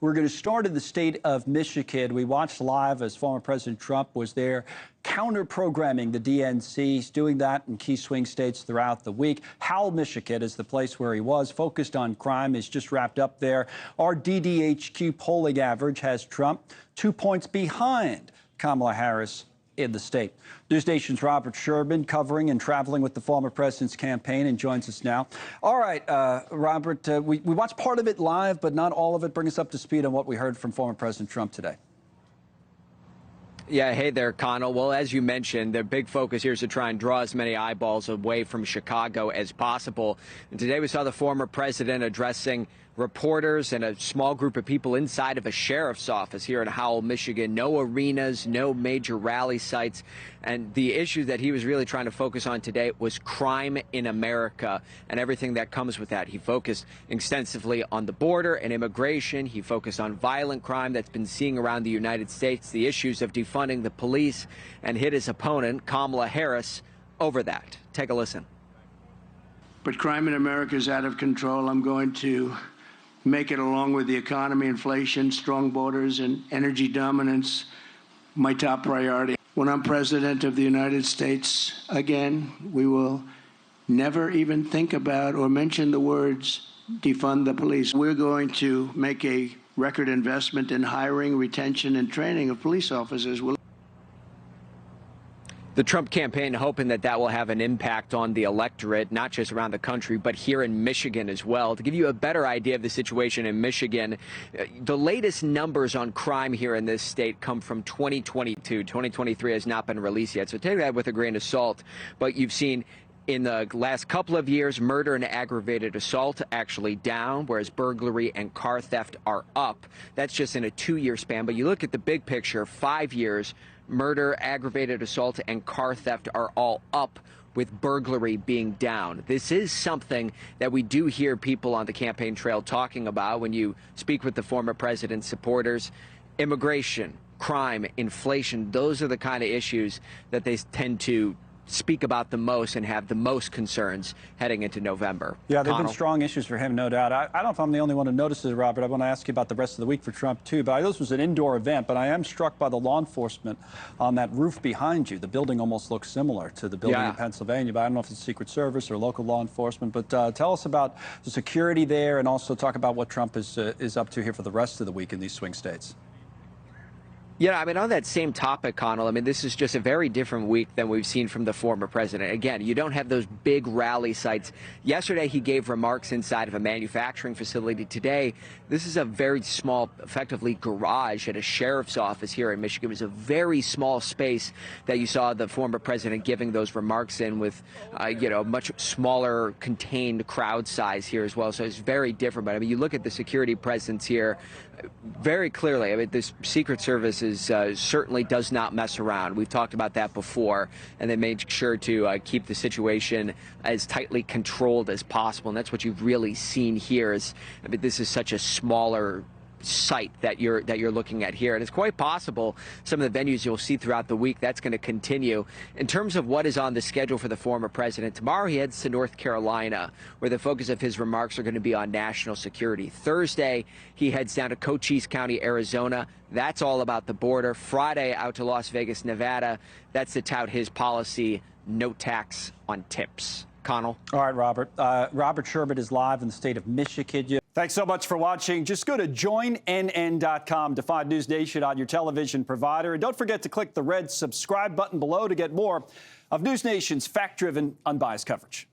We're going to start in the state of Michigan. We watched live as former President Trump was there counter-programming the DNC. He's doing that in key swing states throughout the week. Howell, Michigan is the place where he was, focused on crime. He's just wrapped up there. Our DDHQ polling average has Trump 2 points behind Kamala Harris in the state. NewsNation's Robert Sherman covering and traveling with the former president's campaign and joins us now. All right, Robert, we watched part of it live, but not all of it. Bring us up to speed on what we heard from former President Trump today. Yeah, hey there, Connell. Well, as you mentioned, the big focus here is to try and draw as many eyeballs away from Chicago as possible. And today we saw the former president addressing reporters and a small group of people inside of a sheriff's office here in Howell, Michigan. No arenas, no major rally sites. And the issue that he was really trying to focus on today was crime in America and everything that comes with that. He focused extensively on the border and immigration. He focused on violent crime that's been seen around the United States, the issues of defunding the police, and hit his opponent, Kamala Harris, over that. Take a listen. But crime in America is out of control. I'm going to make it, along with the economy, inflation, strong borders, and energy dominance, my top priority. When I'm president of the United States again, we will never even think about or mention the words defund the police. We're going to make a record investment in hiring, retention, and training of police officers. The Trump campaign hoping that that will have an impact on the electorate, not just around the country, but here in Michigan as well. To give you a better idea of the situation in Michigan, the latest numbers on crime here in this state come from 2022. 2023 has not been released yet, so take that with a grain of salt. But you've seen in the last couple of years, murder and aggravated assault actually down, whereas burglary and car theft are up. That's just in a 2-year span. But you look at the big picture, 5 years, murder, aggravated assault, and car theft are all up, with burglary being down. This is something that we do hear people on the campaign trail talking about when you speak with the former president's supporters. Immigration, crime, inflation, those are the kind of issues that they tend to speak about the most and have the most concerns heading into November. Yeah, they've Connell. been strong issues for him, no doubt. I don't know if I'm the only one who notices it, Robert. I want to ask you about the rest of the week for Trump, too. But I know this was an indoor event, but I am struck by the law enforcement on that roof behind you. The building almost looks similar to the building in Pennsylvania, but I don't know if it's Secret Service or local law enforcement. But tell us about the security there and also talk about what Trump is up to here for the rest of the week in these swing states. Yeah, I mean, on that same topic, Connell, I mean, this is just a very different week than we've seen from the former president. Again, you don't have those big rally sites. Yesterday, he gave remarks inside of a manufacturing facility. Today, this is a very small, effectively, garage at a sheriff's office here in Michigan. It was a very small space that you saw the former president giving those remarks in with, much smaller, contained crowd size here as well. So it's very different. But, I mean, you look at the security presence here very clearly. I mean, this Secret Service certainly does not mess around. We've talked about that before, and they made sure to keep the situation as tightly controlled as possible. And that's what you've really seen here. I mean, this is such a smaller site that you're looking at here, and it's quite possible some of the venues you'll see throughout the week that's going to continue. In terms of what is on the schedule for the former president, tomorrow he heads to North Carolina, where the focus of his remarks are going to be on national security. Thursday he heads down to Cochise County, Arizona. That's all about the border. Friday out to Las Vegas, Nevada. That's to tout his policy, no tax on tips. Connell. All right, Robert. Robert Sherman is live in the state of Michigan. Thanks so much for watching. Just go to joinnn.com to find News Nation on your television provider. And don't forget to click the red subscribe button below to get more of News Nation's fact-driven, unbiased coverage.